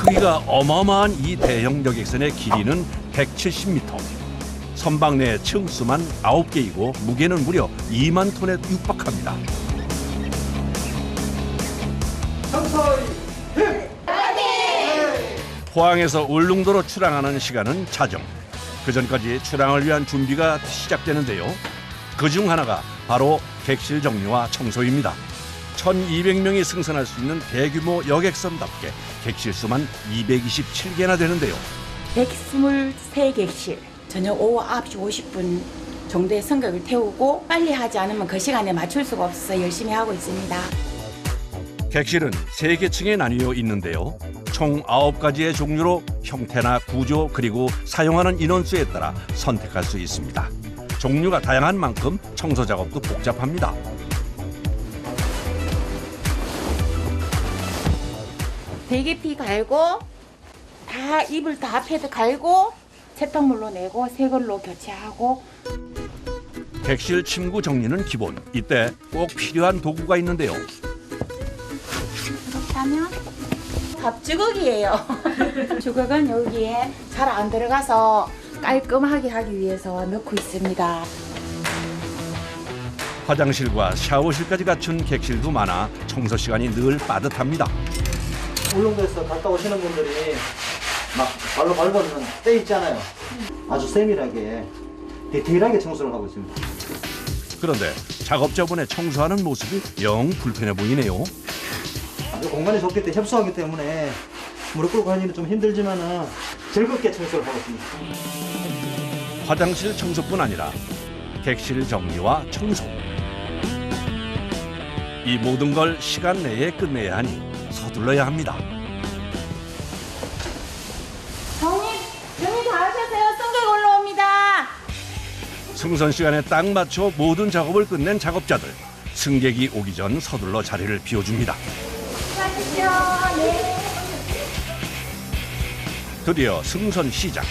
크기가 어마어마한 이 대형 여객선의 길이는 170m. 선박 내 층수만 9개이고 무게는 무려 2만 톤에 육박합니다. 포항에서 울릉도로 출항하는 시간은 자정. 그 전까지 출항을 위한 준비가 시작되는데요. 그중 하나가 바로 객실 정리와 청소입니다. 1,200명이 승선할 수 있는 대규모 여객선답게 객실 수만 227개나 되는데요. 123객실. 저녁 오후 9시 50분 정도의 승객을 태우고 빨리 하지 않으면 그 시간에 맞출 수가 없어서 열심히 하고 있습니다. 객실은 3계층에 나뉘어 있는데요. 총 9가지의 종류로 형태나 구조 그리고 사용하는 인원수에 따라 선택할 수 있습니다. 종류가 다양한 만큼 청소 작업도 복잡합니다. 대기피 갈고 다 이불 다 패드 갈고 세탁물로 내고 새 걸로 교체하고. 객실 침구 정리는 기본. 이때 꼭 필요한 도구가 있는데요. 그렇다면 밥주걱이에요. 주걱은 여기에 잘 안 들어가서 깔끔하게 하기 위해서 넣고 있습니다. 화장실과 샤워실까지 갖춘 객실도 많아 청소 시간이 늘 빠듯합니다. 울릉도에서 갔다 오시는 분들이 막 발로 밟아주는 때 있잖아요. 아주 세밀하게 디테일하게 청소를 하고 있습니다. 그런데 작업자분의 청소하는 모습이 영 불편해 보이네요. 공간이 좁기 때문에 협소하기 때문에 무릎 꿇고 하기는 좀 힘들지만은 즐겁게 청소를 하고 있습니다. 화장실 청소뿐 아니라 객실 정리와 청소. 이 모든 걸 시간 내에 끝내야 하니 서둘러야 합니다. 정리 다 하셨어요? 승객 올라옵니다. 승선 시간에 딱 맞춰 모든 작업을 끝낸 작업자들. 승객이 오기 전 서둘러 자리를 비워줍니다. 수고하십시오. 네. 드디어 승선 시작.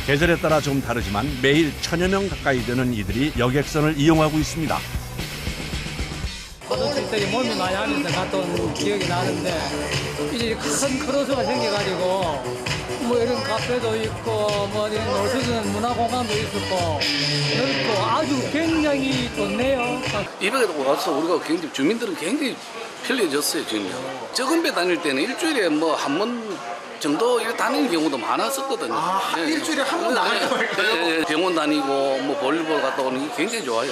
계절에 따라 좀 다르지만 매일 1,000여 명 가까이 되는 이들이 여객선을 이용하고 있습니다. 가족들이 몸이 많이 하면서 갔다 온 기억이 나는데 이제 큰 크루즈가 생겨가지고 뭐 이런 카페도 있고 뭐 이런 놀 수 있는 문화공간도 있었고 넓고 아주 굉장히 좋네요. 이백에도 와서 우리가 굉장히 주민들은 굉장히 편리해졌어요 지금요. 적은 배 다닐 때는 일주일에 뭐 한 번 정도 이렇게 다니는 경우도 많았었거든요. 일주일에 한 번 나갈 거예요? 병원 다니고 뭐 볼일보러 갔다 오는 게 굉장히 좋아요.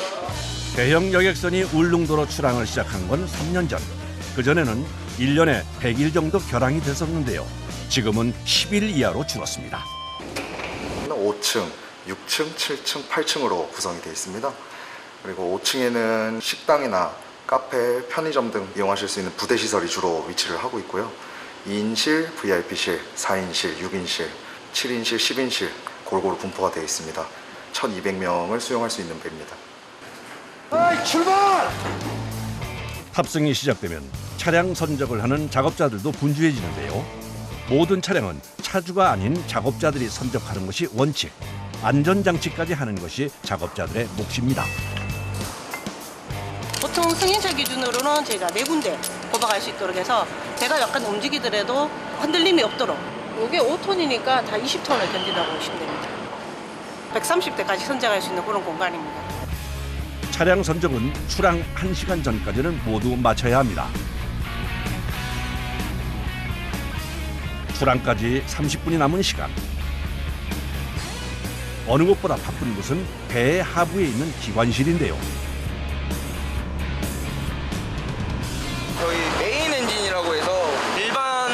대형 여객선이 울릉도로 출항을 시작한 건 3년 전. 그전에는 1년에 100일 정도 결항이 됐었는데요. 지금은 10일 이하로 줄었습니다. 5층, 6층, 7층, 8층으로 구성이 되어 있습니다. 그리고 5층에는 식당이나 카페, 편의점 등 이용하실 수 있는 부대 시설이 주로 위치를 하고 있고요. 2인실, VIP실, 4인실, 6인실, 7인실, 10인실 골고루 분포가 되어 있습니다. 1,200명을 수용할 수 있는 배입니다. 출발! 탑승이 시작되면 차량 선적을 하는 작업자들도 분주해지는데요. 모든 차량은 차주가 아닌 작업자들이 선적하는 것이 원칙. 안전장치까지 하는 것이 작업자들의 몫입니다. 보통 승인차 기준으로는 저희가 4군데 뽑아갈 수 있도록 해서 배가 약간 움직이더라도 흔들림이 없도록. 이게 5톤이니까 다 20톤을 견딘다고 보시면 됩니다. 130대까지 선적할 수 있는 그런 공간입니다. 차량 선적은 출항 1시간 전까지는 모두 마쳐야 합니다. 출항까지 30분이 남은 시간. 어느 곳보다 바쁜 곳은 배의 하부에 있는 기관실인데요. 저희 메인 엔진이라고 해서 일반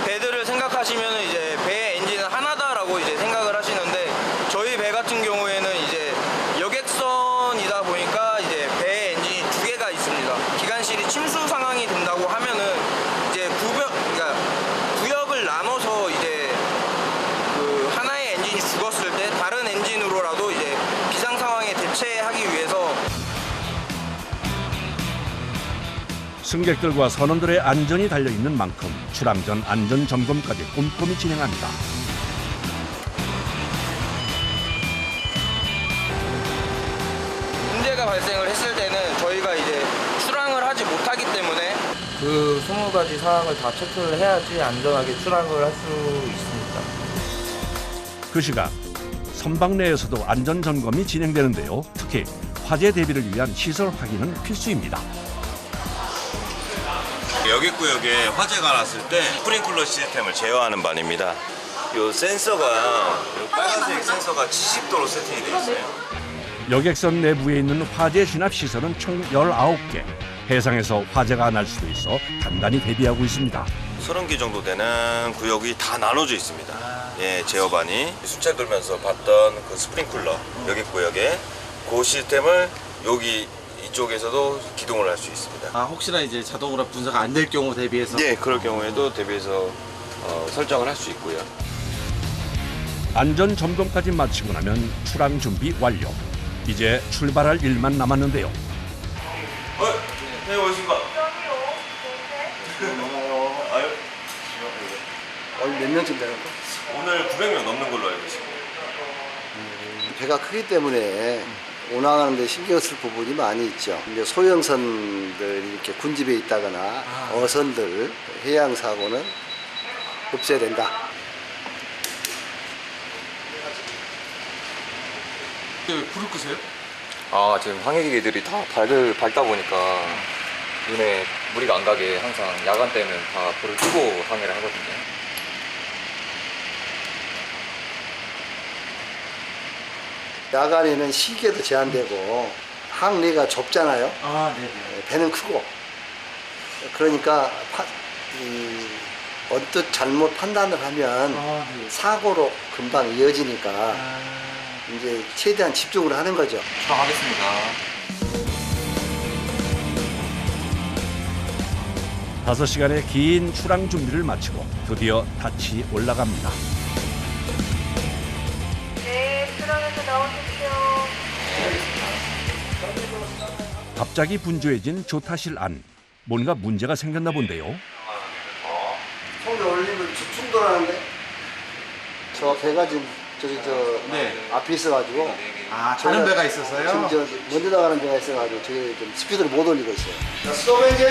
배들을 생각하시면 이제 배의 엔진은 하나다라고 이제 생각을 하시는데 저희 배 같은 경우에는 이제 여객선이다 보니까 이제 배의 엔진이 2개가 있습니다. 기관실이 침수 상황이 된다고 하면은 이제 그러니까 구역을 나눠서 이제 그 하나의 엔진이 죽었을 때 다른 엔진으로라도 이제 비상 상황에 대체하기 위해서 승객들과 선원들의 안전이 달려있는 만큼 출항 전 안전 점검까지 꼼꼼히 진행합니다. 문제가 발생을 했을 때는 저희가 이제 출항을 하지 못하기 때문에 그 20가지 사항을 다 체크를 해야지 안전하게 출항을 할 수 있습니다. 그 시각 선박 내에서도 안전 점검이 진행되는데요. 특히 화재 대비를 위한 시설 확인은 필수입니다. 여객구역에 화재가 났을 때 스프링클러 시스템을 제어하는 반입니다. 이 센서가 요 빨간색 센서가 70도로 세팅이 되어 있어요. 여객선 내부에 있는 화재 진압 시설은 총 19개. 해상에서 화재가 날 수도 있어 단단히 대비하고 있습니다. 30개 정도 되는 구역이 다 나눠져 있습니다. 예, 제어반이 수채 돌면서 봤던 그 스프링클러 여객구역에 그 시스템을 여기 이쪽에서도 기동을 할 수 있습니다. 아, 혹시나 이제 자동으로 분사가 안 될 경우 대비해서? 예, 그럴 경우에도 대비해서 설정을 할 수 있고요. 안전 점검까지 마치고 나면 출항 준비 완료. 이제 출발할 일만 남았는데요. 네, 어디십니까? 오늘 몇 명쯤 되는 거? 오늘 900명 넘는 걸로 알고 있습니다. 배가 크기 때문에 운항하는 데 신경 쓸 부분이 많이 있죠. 이제 소형선들이 이렇게 군집에 있다거나 어선들 해양 사고는 없어야 된다. 왜 불을 끄세요? 아, 지금 항해기들이 다 밝다 보니까 눈에 무리가 안 가게 항상 야간 때는 다 불을 끄고 항해를 하거든요. 야간에는 시계도 제한되고 항내가 좁잖아요. 아, 네네. 배는 크고. 그러니까 언뜻 잘못 판단을 하면 네. 사고로 금방 이어지니까 이제 최대한 집중을 하는 거죠. 출항하겠습니다. 5시간의 긴 출항 준비를 마치고 드디어 닻이 올라갑니다. 네, 출항해서 나오십시오. 갑자기 분주해진 조타실 안. 뭔가 문제가 생겼나 본데요. 손에 올리면 충돌하는데? 저 배가 지금 네. 앞에 있어가지고 아, 다른 배가 있어서요? 지금 먼저 나가는 배가 있어가지고 저희 좀 스피드를 못 올리고 있어요. 자, 스톱 엔진.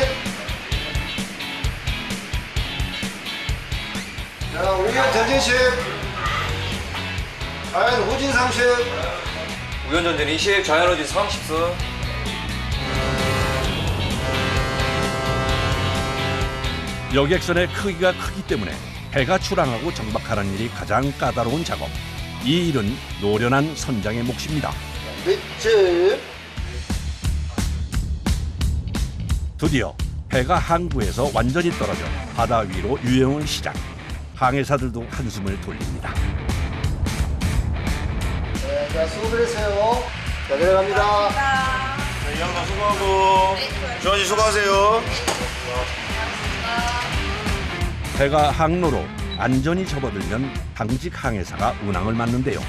자, 우연 전진식. 자연 후진 30. 우연전진 20, 자연어진 30수. 여객선의 크기가 크기 때문에 배가 출항하고 정박하는 일이 가장 까다로운 작업. 이 일은 노련한 선장의 몫입니다. 밑줄. 드디어 배가 항구에서 완전히 떨어져 바다 위로 유영을 시작. 항해사들도 한숨을 돌립니다. 네, 자, 수고를 했어요. 자, 내려갑니다. 이 양반 수고하고. 주원씨 수고하세요. 배가 항로로 안전히 접어들면 당직 항해사가 운항을 맡는데요.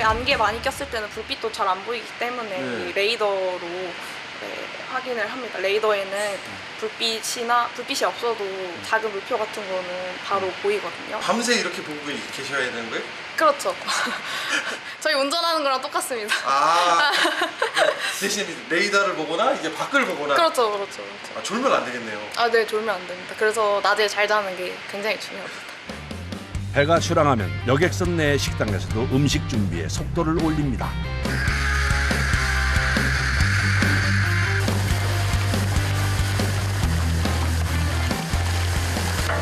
안개 많이 꼈을 때는 불빛도 잘 안 보이기 때문에 이 레이더로 확인을 합니다. 레이더에는 불빛이 없어도 작은 물표 같은 거는 바로 보이거든요. 밤새 이렇게 보고 계셔야 되는 거예요? 그렇죠. 저희 운전하는 거랑 똑같습니다. 아, 대신 레이더를 보거나 이제 밖을 보거나. 그렇죠. 아, 졸면 안 되겠네요. 아, 네, 졸면 안 됩니다. 그래서 낮에 잘 자는 게 굉장히 중요합니다. 배가 출항하면 여객선 내 식당에서도 음식 준비에 속도를 올립니다.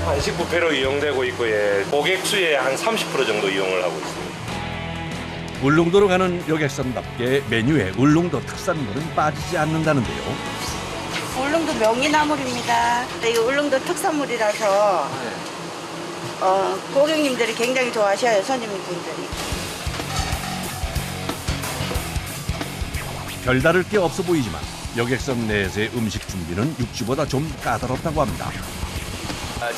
한식 뷔페로 이용되고 있고, 예, 고객 수의 한 30% 정도 이용을 하고 있습니다. 울릉도로 가는 여객선답게 메뉴에 울릉도 특산물은 빠지지 않는다는데요. 울릉도 명이나물입니다. 이거 울릉도 특산물이라서 고객님들이 굉장히 좋아하셔요, 손님분들이. 별다를 게 없어 보이지만 여객선 내에서의 음식 준비는 육지보다 좀 까다롭다고 합니다.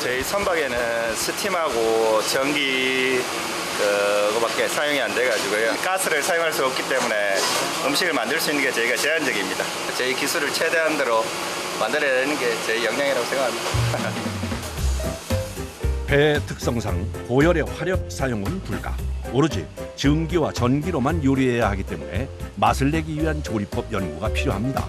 저희 선박에는 스팀하고 전기 그거밖에 사용이 안 돼가지고요. 가스를 사용할 수 없기 때문에 음식을 만들 수 있는 게 저희가 제한적입니다. 저희 기술을 최대한대로 만들어야 되는 게 저희 역량이라고 생각합니다. 배 특성상 고열의 화력 사용은 불가. 오로지 전기와 전기로만 요리해야 하기 때문에 맛을 내기 위한 조리법 연구가 필요합니다.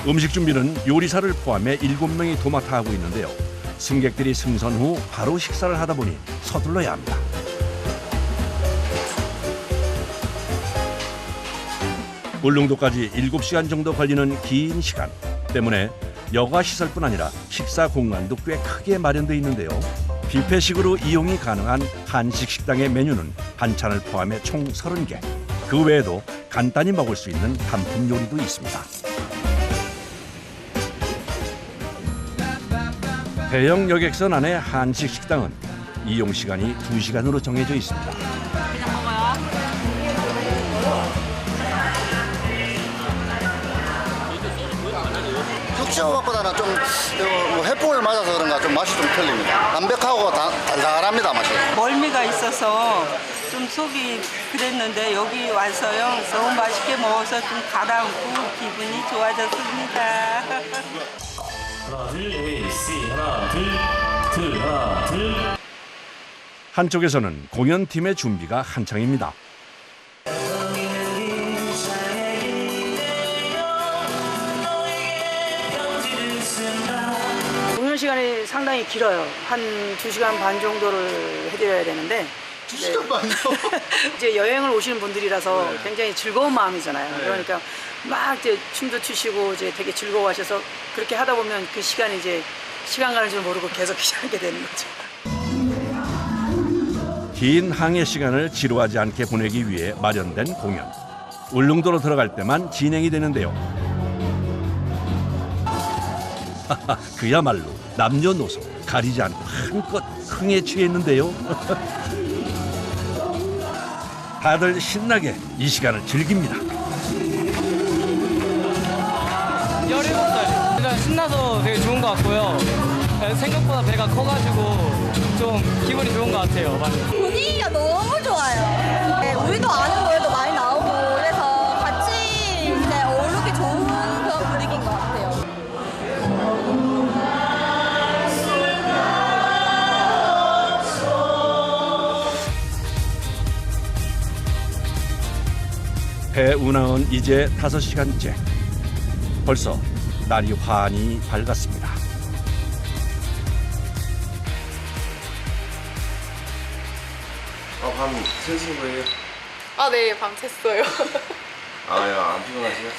음식 준비는 요리사를 포함해 7명이 도맡아 하고 있는데요. 승객들이 승선 후 바로 식사를 하다 보니 서둘러야 합니다. 울릉도까지 7시간 정도 걸리는 긴 시간 때문에 여가 시설뿐 아니라 식사 공간도 꽤 크게 마련돼 있는데요. 뷔페식으로 이용이 가능한 한식 식당의 메뉴는 반찬을 포함해 총 30개. 그 외에도 간단히 먹을 수 있는 단품 요리도 있습니다. 대형 여객선 안의 한식 식당은 이용 시간이 2시간으로 정해져 있습니다. 그냥 먹어요. 육지호박보다는 좀 해풍을 맞아서 그런가 좀 맛이 좀 틀립니다. 담백하고 달달합니다, 맛이. 멀미가 있어서 좀 속이 그랬는데 여기 와서요 너무 맛있게 먹어서 좀 가라앉고 기분이 좋아졌습니다. 하나 둘 AC 하나 둘 하나 둘. 한쪽에서는 공연팀의 준비가 한창입니다. 공연 시간이 상당히 길어요. 한 2시간 반 정도를 해드려야 되는데 2시간 반요? 이제 여행을 오시는 분들이라서 굉장히 즐거운 마음이잖아요. 그러니까 막 이제 춤도 추시고 이제 되게 즐거워하셔서 그렇게 하다 보면 그 시간이 이제 시간 가는 줄 모르고 계속 하게 되는 거죠. 긴 항해 시간을 지루하지 않게 보내기 위해 마련된 공연. 울릉도로 들어갈 때만 진행이 되는데요. 그야말로 남녀노소 가리지 않고 한껏 흥에 취했는데요. 다들 신나게 이 시간을 즐깁니다. 17살. 일단 신나서 되게 좋은 것 같고요. 생각보다 배가 커가지고 좀 기분이 좋은 것 같아요. 많이. 분위기가 너무 좋아요. 네, 우리도 아는 노래도 많이 나오고 그래서 같이 이제 어울리기 좋은 그런 분위기인 것 같아요. 배 운항은 이제 5시간째. 벌써 날이 환히 밝았습니다. 밤 새신 거예요? 아, 네, 밤샜어요. 안 피곤하세요?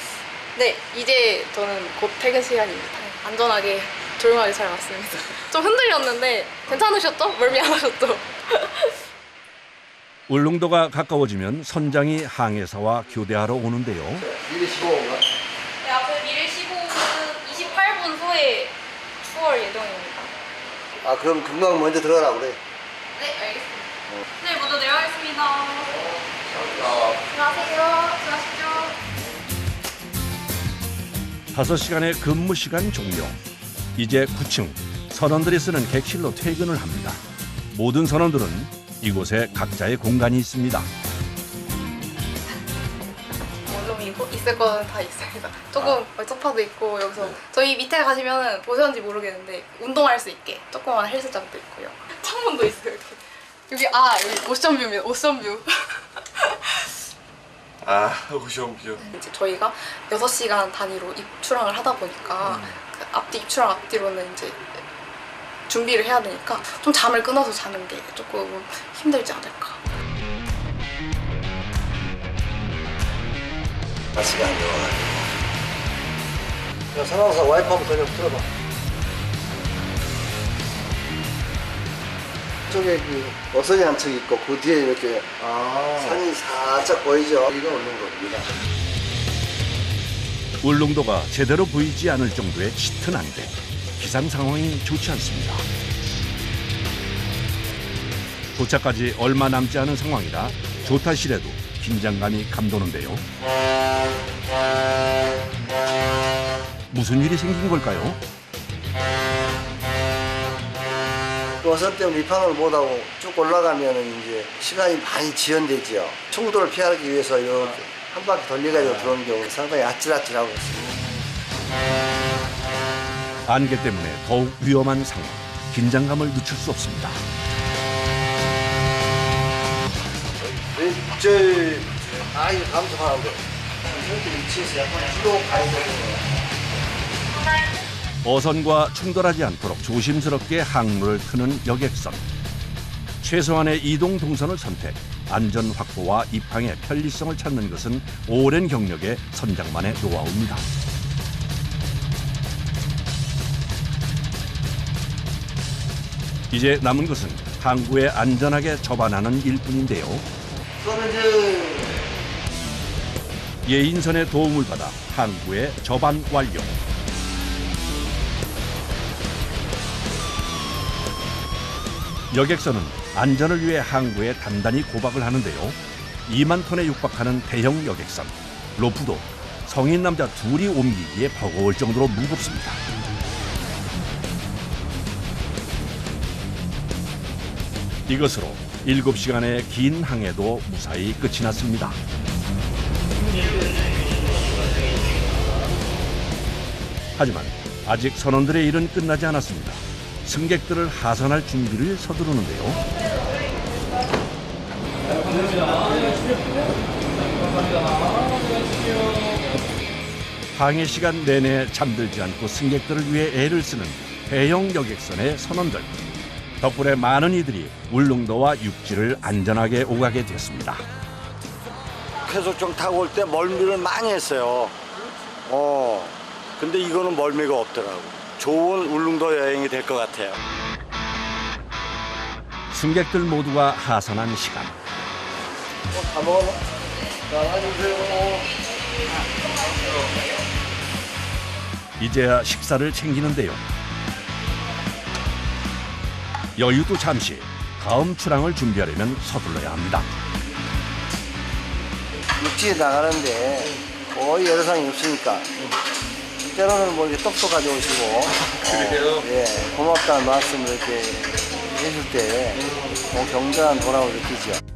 네, 이제 저는 곧 퇴근 시간입니다. 안전하게 조용하게 잘 왔습니다. 좀 흔들렸는데 괜찮으셨죠? 멀미 안 하셨죠? 울릉도가 가까워지면 선장이 항해사와 교대하러 오는데요. 미리 15분가? 네, 앞으로 미래 15분 28분 후에 추월 예정입니다. 아, 그럼 금방 먼저 들어가라 그래. 네, 알겠습니다. 네, 먼저 내려가겠습니다. 안녕하세요. 수고하십시오. 5시간의 근무 시간 종료. 이제 9층 선원들이 쓰는 객실로 퇴근을 합니다. 모든 선원들은 이곳에 각자의 공간이 있습니다. 좀 있을 거는 다 있습니다. 조금 소파도 있고 여기서 저희 밑에 가시면 보셨는지 모르겠는데 운동할 수 있게 조그만 헬스장도 있고요. 창문도 있어요. 여기 여기 오션뷰입니다. 오션뷰. 오션뷰. 이제 저희가 6시간 단위로 입출항을 하다 보니까 그 앞뒤 입출항 앞뒤로는 이제 준비를 해야 되니까 좀 잠을 끊어서 자는 게 조금 힘들지 않을까. 날씨가 안 좋아. 야, 상황사 와이프 한번 더 좀 틀어봐. 저쪽에 그 어선이 한 척 있고 그 뒤에 이렇게 산이 살짝 보이죠? 이거 울릉도입니다. 울릉도가 제대로 보이지 않을 정도의 짙은 안개. 기상 상황이 좋지 않습니다. 도착까지 얼마 남지 않은 상황이라 조타실에도 긴장감이 감도는데요. 무슨 일이 생긴 걸까요? 어선 때문에 입항을 못하고 쭉 올라가면 이제 시간이 많이 지연되지요. 충돌을 피하기 위해서 이렇게 한 바퀴 돌려가지고 들어오는 경우는 상당히 아찔아찔하고 있습니다. 안개 때문에 더욱 위험한 상황. 긴장감을 늦출 수 없습니다. 이거 감속하는데 이렇게 위치에서 약간 뒤로 가야 되거든요. 어선과 충돌하지 않도록 조심스럽게 항로를 트는 여객선. 최소한의 이동 동선을 선택, 안전 확보와 입항의 편리성을 찾는 것은 오랜 경력의 선장만의 노하우입니다. 이제 남은 것은 항구에 안전하게 접안하는 일뿐인데요. 예인선의 도움을 받아 항구에 접안 완료. 여객선은 안전을 위해 항구에 단단히 고박을 하는데요. 2만 톤에 육박하는 대형 여객선. 로프도 성인 남자 둘이 옮기기에 버거울 정도로 무겁습니다. 이것으로 7시간의 긴 항해도 무사히 끝이 났습니다. 하지만 아직 선원들의 일은 끝나지 않았습니다. 승객들을 하선할 준비를 서두르는데요. 항해 시간 내내 잠들지 않고 승객들을 위해 애를 쓰는 대형 여객선의 선원들. 덕분에 많은 이들이 울릉도와 육지를 안전하게 오가게 됐습니다. 해수욕장 타고 올 때 멀미를 많이 했어요. 근데 이거는 멀미가 없더라고. 좋은 울릉도 여행이 될 것 같아요. 승객들 모두가 하선한 시간. 다 먹어. 나와주세요. 이제야 식사를 챙기는데요. 여유도 잠시. 다음 출항을 준비하려면 서둘러야 합니다. 육지에 나가는데 거의 여러상이 없으니까 때로는 뭐 이렇게 떡도 가져오시고 예, 고맙다는 말씀을 이렇게 해줄 때 경건한 보람을 느끼죠.